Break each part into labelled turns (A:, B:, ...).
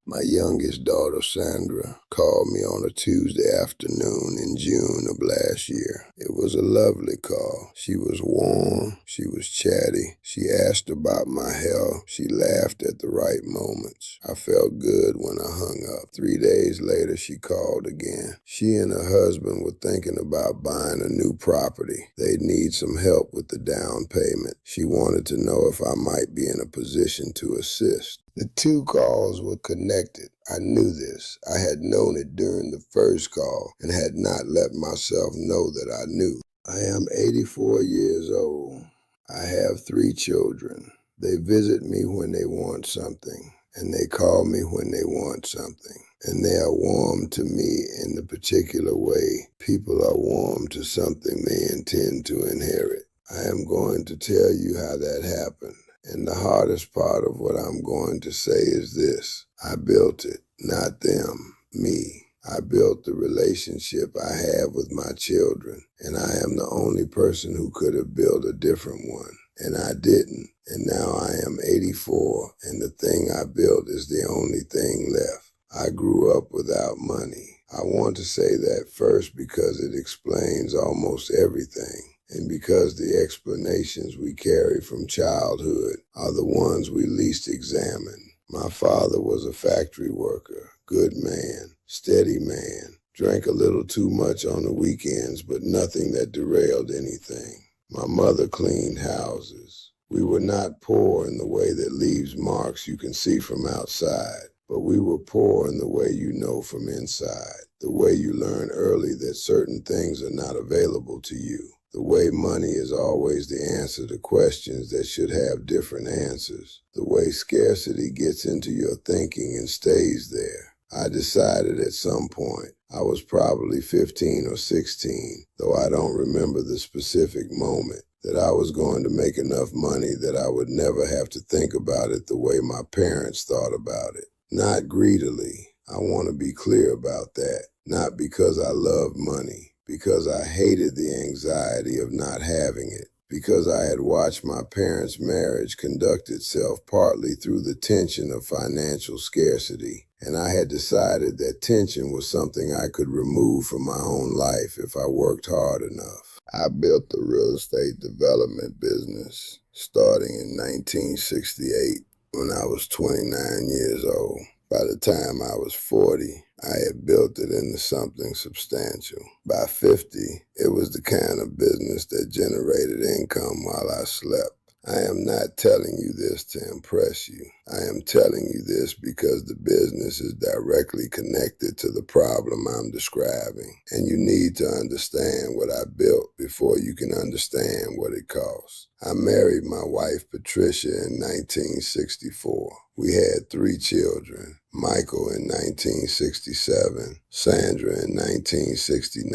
A: My youngest daughter, Sandra, called me on a Tuesday afternoon in June of last year. It was a lovely call. She was warm. She was chatty. She asked about my health. She laughed at the right moments. I felt good when I hung up. 3 days later, she called again. She and her husband were thinking about buying a new property. They'd need some help with the down payment. She wanted to know if I might be in a position to assist. The two calls were connected. I knew this. I had known it during the first call and had not let myself know that I knew. I am 84 years old. I have 3 children. They visit me when they want something, and they call me when they want something. And they are warm to me in the particular way people are warm to something they intend to inherit. I am going to tell you how that happened. And the hardest part of what I'm going to say is this. I built it, not them, me. I built the relationship I have with my children, and I am the only person who could have built a different one. And I didn't. And now I am 84, and the thing I built is the only thing left. I grew up without money. I want to say that first because it explains almost everything. And because the explanations we carry from childhood are the ones we least examine. My father was a factory worker, good man, steady man, drank a little too much on the weekends, but nothing that derailed anything. My mother cleaned houses. We were not poor in the way that leaves marks you can see from outside, but we were poor in the way you know from inside, the way you learn early that certain things are not available to you. The way money is always the answer to questions that should have different answers. The way scarcity gets into your thinking and stays there. I decided at some point, I was probably 15 or 16, though I don't remember the specific moment, that I was going to make enough money that I would never have to think about it the way my parents thought about it. Not greedily. I want to be clear about that. Not because I love money. Because I hated the anxiety of not having it, because I had watched my parents' marriage conduct itself partly through the tension of financial scarcity, and I had decided that tension was something I could remove from my own life if I worked hard enough. I built the real estate development business starting in 1968 when I was 29 years old. By the time I was 40, I had built it into something substantial. By 50, it was the kind of business that generated income while I slept. I am not telling you this to impress you. I am telling you this because the business is directly connected to the problem I'm describing, and you need to understand what I built before you can understand what it costs. I married my wife Patricia in 1964. We had 3 children, Michael in 1967, Sandra in 1969,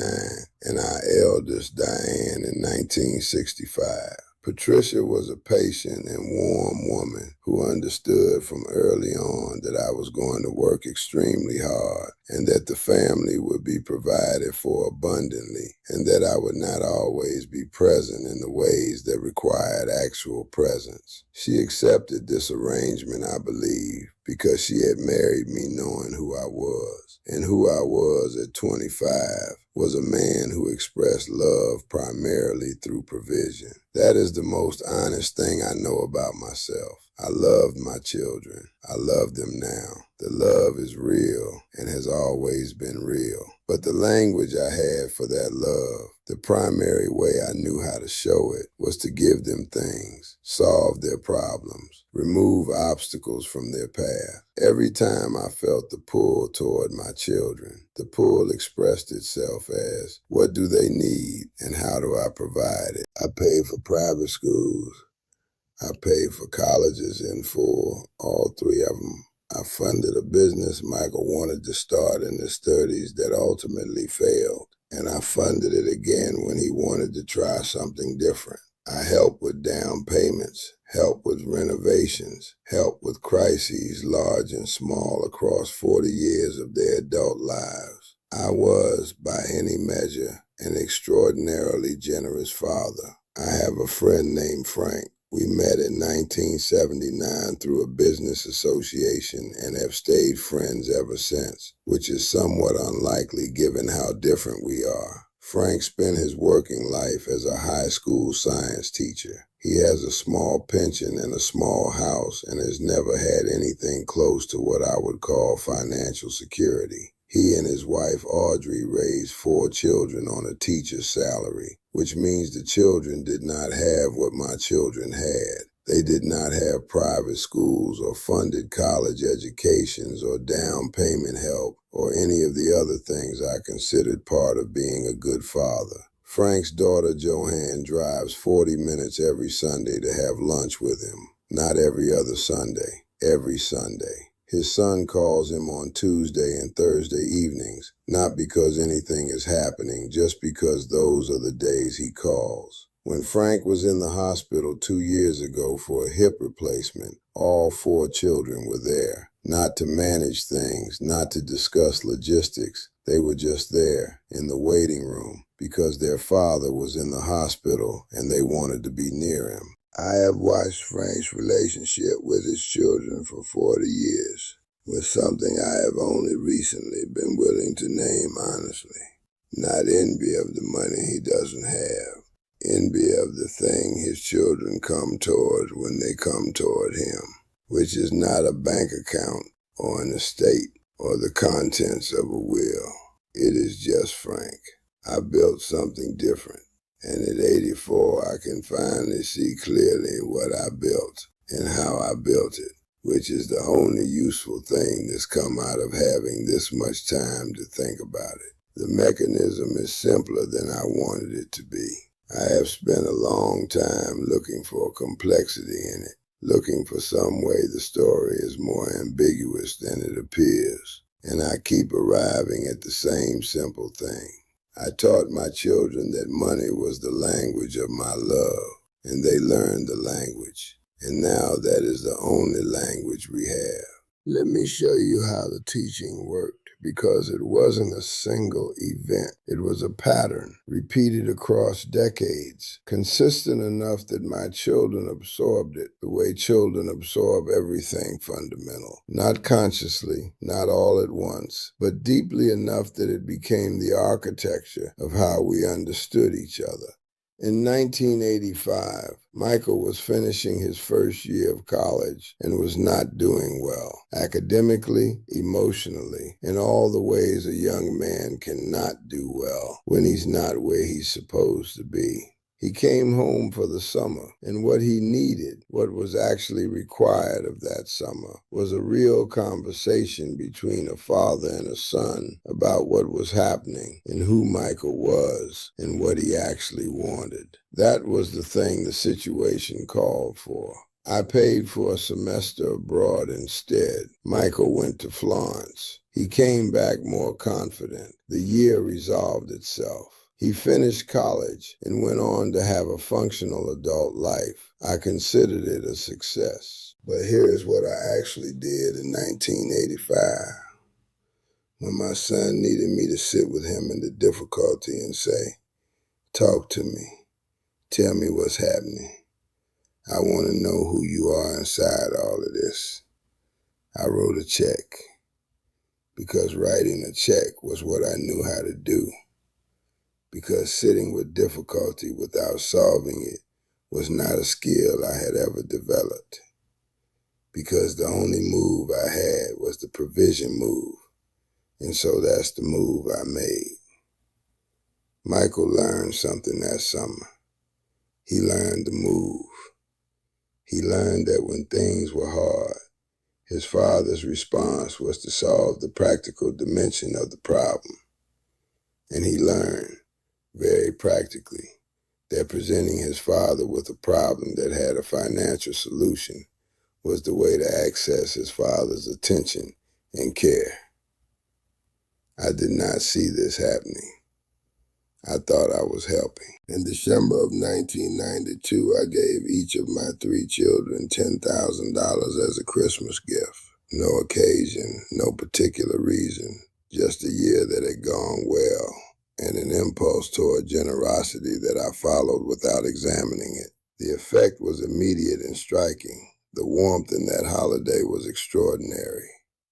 A: and our eldest Diane in 1965. Patricia was a patient and warm woman who understood from early on that I was going to work extremely hard and that the family would be provided for abundantly and that I would not always be present in the ways that required actual presence. She accepted this arrangement, I believe, because she had married me knowing who I was, and who I was at 25 was a man who expressed love primarily through provision. That is the most honest thing I know about myself. I loved my children. I love them now. The love is real and has always been real. But the language I had for that love, the primary way I knew how to show it, was to give them things, solve their problems, remove obstacles from their path. Every time I felt the pull toward my children, the pull expressed itself as, what do they need and how do I provide it? I paid for private schools. I paid for colleges in full, all 3 of them. I funded a business Michael wanted to start in his 30s that ultimately failed, and I funded it again when he wanted to try something different. I helped with down payments, helped with renovations, helped with crises large and small across 40 years of their adult lives. I was, by any measure, an extraordinarily generous father. I have a friend named Frank. We met in 1979 through a business association and have stayed friends ever since, which is somewhat unlikely given how different we are. Frank spent his working life as a high school science teacher. He has a small pension and a small house and has never had anything close to what I would call financial security. He and his wife Audrey raised 4 children on a teacher's salary, which means the children did not have what my children had. They did not have private schools or funded college educations or down payment help or any of the other things I considered part of being a good father. Frank's daughter Joanne drives 40 minutes every Sunday to have lunch with him. Not every other Sunday, every Sunday. His son calls him on Tuesday and Thursday evenings, not because anything is happening, just because those are the days he calls. When Frank was in the hospital 2 years ago for a hip replacement, all 4 children were there. Not to manage things, not to discuss logistics. They were just there in the waiting room because their father was in the hospital and they wanted to be near him. I have watched Frank's relationship with his children for 40 years, with something I have only recently been willing to name honestly. Not envy of the money he doesn't have, envy of the thing his children come toward when they come toward him, which is not a bank account or an estate or the contents of a will. It is just Frank. I built something different. And at 84, I can finally see clearly what I built and how I built it, which is the only useful thing that's come out of having this much time to think about it. The mechanism is simpler than I wanted it to be. I have spent a long time looking for complexity in it, looking for some way the story is more ambiguous than it appears, and I keep arriving at the same simple thing. I taught my children that money was the language of my love, and they learned the language. And now that is the only language we have. Let me show you how the teaching worked, because it wasn't a single event. It was a pattern, repeated across decades, consistent enough that my children absorbed it the way children absorb everything fundamental. Not consciously, not all at once, but deeply enough that it became the architecture of how we understood each other. In 1985, Michael was finishing his first year of college and was not doing well, academically, emotionally, in all the ways a young man cannot do well when he's not where he's supposed to be. He came home for the summer, and what he needed, what was actually required of that summer, was a real conversation between a father and a son about what was happening and who Michael was and what he actually wanted. That was the thing the situation called for. I paid for a semester abroad instead. Michael went to Florence. He came back more confident. The year resolved itself. He finished college and went on to have a functional adult life. I considered it a success. But here's what I actually did in 1985. When my son needed me to sit with him in the difficulty and say, "Talk to me. Tell me what's happening. I want to know who you are inside all of this." I wrote a check, because writing a check was what I knew how to do. Because sitting with difficulty without solving it was not a skill I had ever developed. Because the only move I had was the provision move, and so that's the move I made. Michael learned something that summer. He learned the move. He learned that when things were hard, his father's response was to solve the practical dimension of the problem. And he learned, very practically, that presenting his father with a problem that had a financial solution was the way to access his father's attention and care. I did not see this happening. I thought I was helping. In December of 1992, I gave each of my 3 children $10,000 as a Christmas gift. No occasion, no particular reason, just a year that had gone well, and an impulse toward generosity that I followed without examining it. The effect was immediate and striking. The warmth in that holiday was extraordinary.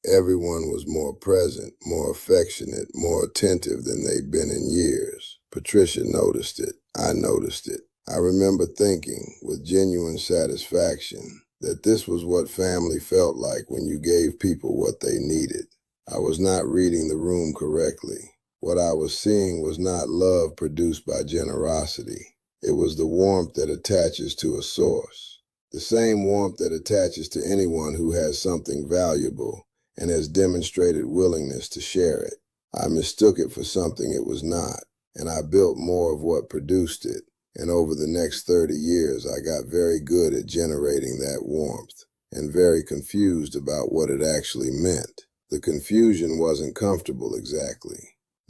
A: Everyone was more present, more affectionate, more attentive than they'd been in years. Patricia noticed it. I noticed it. I remember thinking, with genuine satisfaction, that this was what family felt like when you gave people what they needed. I was not reading the room correctly. What I was seeing was not love produced by generosity. It was the warmth that attaches to a source. The same warmth that attaches to anyone who has something valuable and has demonstrated willingness to share it. I mistook it for something it was not, and I built more of what produced it. And over the next 30 years, I got very good at generating that warmth and very confused about what it actually meant. The confusion wasn't comfortable exactly.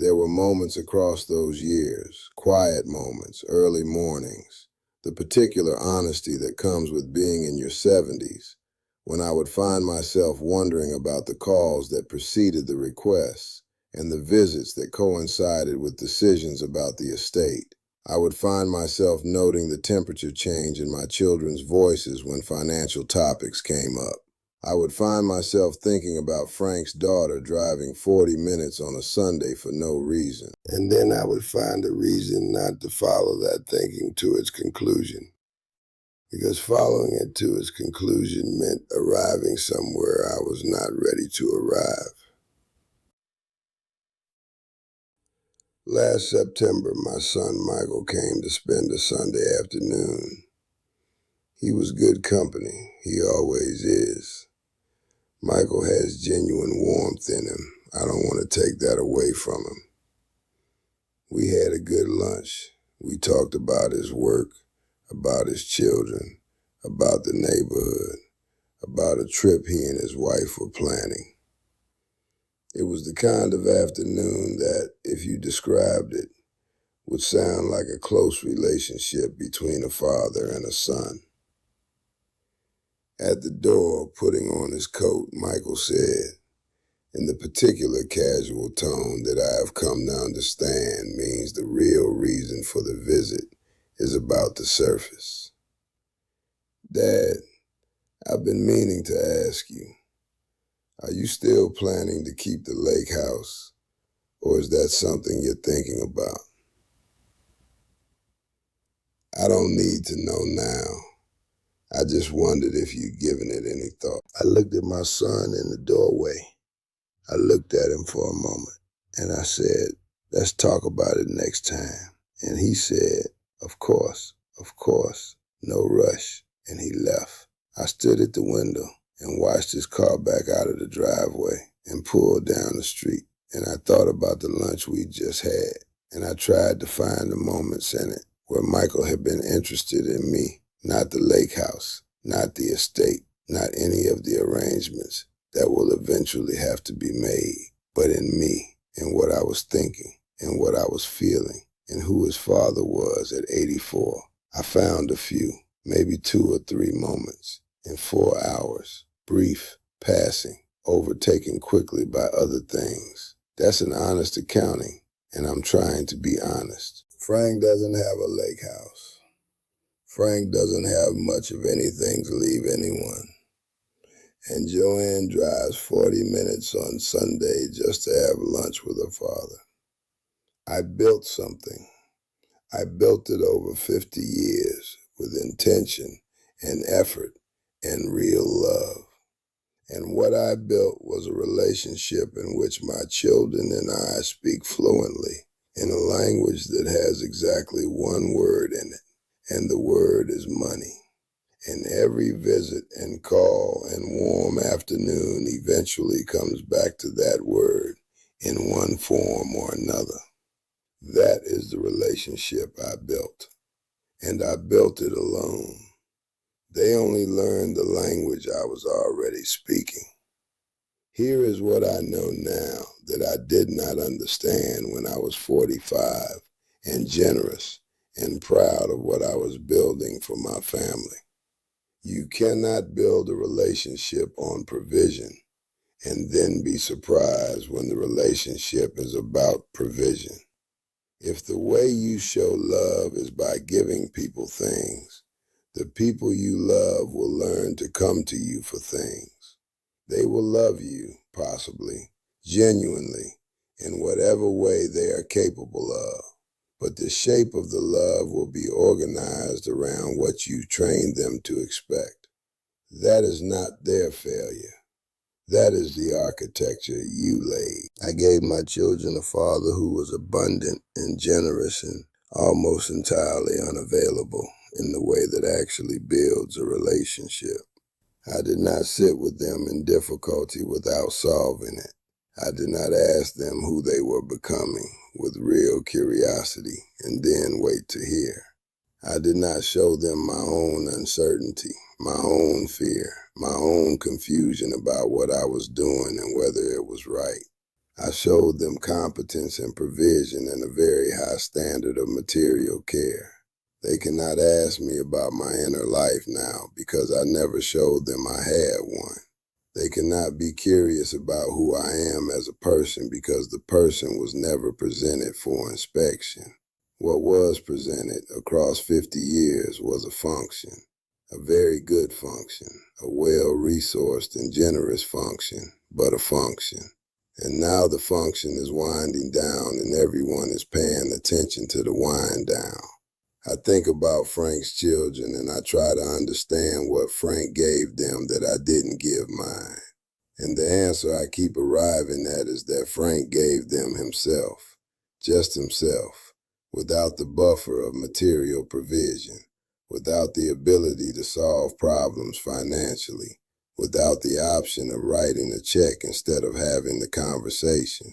A: There were moments across those years, quiet moments, early mornings, the particular honesty that comes with being in your 70s, when I would find myself wondering about the calls that preceded the requests and the visits that coincided with decisions about the estate. I would find myself noting the temperature change in my children's voices when financial topics came up. I would find myself thinking about Frank's daughter driving 40 minutes on a Sunday for no reason. And then I would find a reason not to follow that thinking to its conclusion. Because following it to its conclusion meant arriving somewhere I was not ready to arrive. Last September, my son Michael came to spend a Sunday afternoon. He was good company. He always is. Michael has genuine warmth in him. I don't want to take that away from him. We had a good lunch. We talked about his work, about his children, about the neighborhood, about a trip he and his wife were planning. It was the kind of afternoon that, if you described it, would sound like a close relationship between a father and a son. At the door, putting on his coat, Michael said, in the particular casual tone that I have come to understand means the real reason for the visit is about to surface. Dad, I've been meaning to ask you, are you still planning to keep the lake house, or is that something you're thinking about? I don't need to know now. I just wondered if you'd given it any thought. I looked at my son in the doorway. I looked at him for a moment, and I said, let's talk about it next time. And he said, of course, no rush. And he left. I stood at the window and watched his car back out of the driveway and pulled down the street. And I thought about the lunch we just had, and I tried to find the moments in it where Michael had been interested in me, not the lake house, not the estate, not any of the arrangements that will eventually have to be made, but in me, in what I was thinking, in what I was feeling, and who his father was at 84. I found a few, maybe 2 or 3 moments, in 4 hours, brief, passing, overtaken quickly by other things. That's an honest accounting, and I'm trying to be honest. Frank doesn't have a lake house. Frank doesn't have much of anything to leave anyone. And Joanne drives 40 minutes on Sunday just to have lunch with her father. I built something. I built it over 50 years with intention and effort and real love. And what I built was a relationship in which my children and I speak fluently in a language that has exactly one word in it, and the word is money. And every visit and call and warm afternoon eventually comes back to that word in one form or another. That is the relationship I built. And I built it alone. They only learned the language I was already speaking. Here is what I know now that I did not understand when I was 45 and generous and proud of what I was building for my family. You cannot build a relationship on provision and then be surprised when the relationship is about provision. If the way you show love is by giving people things, The people you love will learn to come to you for things. They will love you, possibly, genuinely, in whatever way they are capable of. But the shape of the love will be organized around what you trained them to expect. That is not their failure. That is the architecture you laid. I gave my children a father who was abundant and generous and almost entirely unavailable in the way that actually builds a relationship. I did not sit with them in difficulty without solving it. I did not ask them who they were becoming with real curiosity and then wait to hear. I did not show them my own uncertainty, my own fear, my own confusion about what I was doing and whether it was right. I showed them competence and provision and a very high standard of material care. They cannot ask me about my inner life now because I never showed them I had one. They cannot be curious about who I am as a person because the person was never presented for inspection. What was presented across 50 years was a function, a very good function, a well-resourced and generous function, but a function. And now the function is winding down and everyone is paying attention to the wind down. I think about Frank's children and I try to understand what Frank gave them that I didn't give mine. And the answer I keep arriving at is that Frank gave them himself, just himself, without the buffer of material provision, without the ability to solve problems financially, without the option of writing a check instead of having the conversation.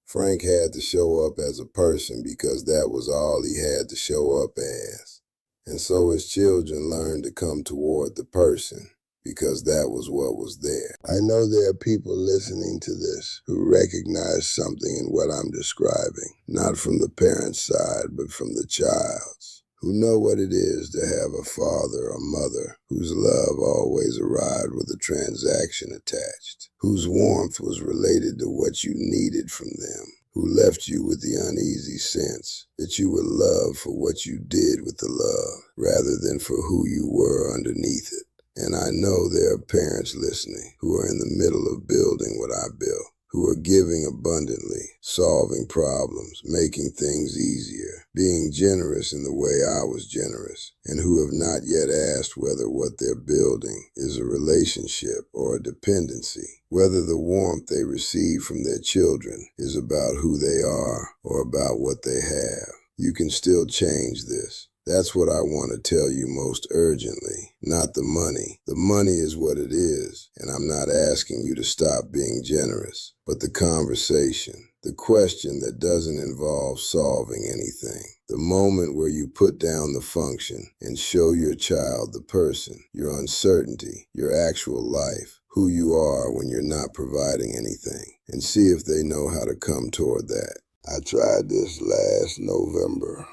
A: Frank had to show up as a person because that was all he had to show up as. And so his children learned to come toward the person because that was what was there. I know there are people listening to this who recognize something in what I'm describing, not from the parent's side, but from the child's, who know what it is to have a father or mother whose love always arrived with a transaction attached, whose warmth was related to what you needed from them, who left you with the uneasy sense that you were loved for what you did with the love, rather than for who you were underneath it. And I know there are parents listening who are in the middle of building what I built, who are giving abundantly, solving problems, making things easier, being generous in the way I was generous, and who have not yet asked whether what they're building is a relationship or a dependency, whether the warmth they receive from their children is about who they are or about what they have. You can still change this. That's what I want to tell you most urgently, not the money. The money is what it is, and I'm not asking you to stop being generous, but the conversation, the question that doesn't involve solving anything, the moment where you put down the function and show your child the person, your uncertainty, your actual life, who you are when you're not providing anything, and see if they know how to come toward that. I tried this last November.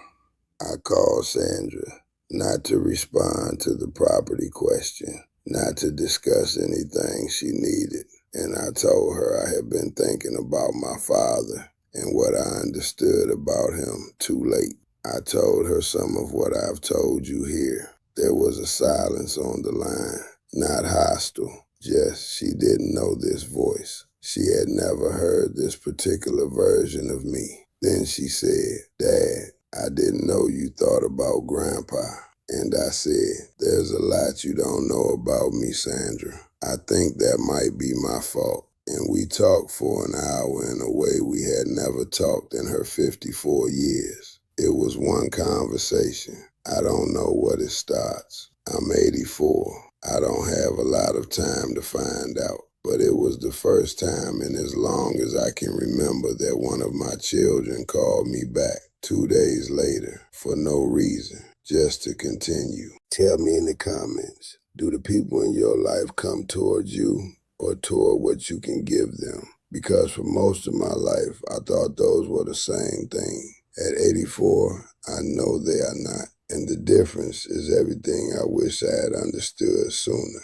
A: I called Sandra, not to respond to the property question, not to discuss anything she needed, and I told her I had been thinking about my father and what I understood about him too late. I told her some of what I've told you here. There was a silence on the line, not hostile, just she didn't know this voice. She had never heard this particular version of me. Then she said, "Dad, I didn't know you thought about Grandpa." And I said, "There's a lot you don't know about me, Sandra. I think that might be my fault." And we talked for an hour in a way we had never talked in her 54 years. It was one conversation. I don't know what it starts. I'm 84. I don't have a lot of time to find out. But it was the first time in as long as I can remember that one of my children called me back 2 days later for no reason, just to continue. Tell me in the comments, do the people in your life come towards you or toward what you can give them? Because for most of my life, I thought those were the same thing. At 84, I know they are not. And the difference is everything I wish I had understood sooner.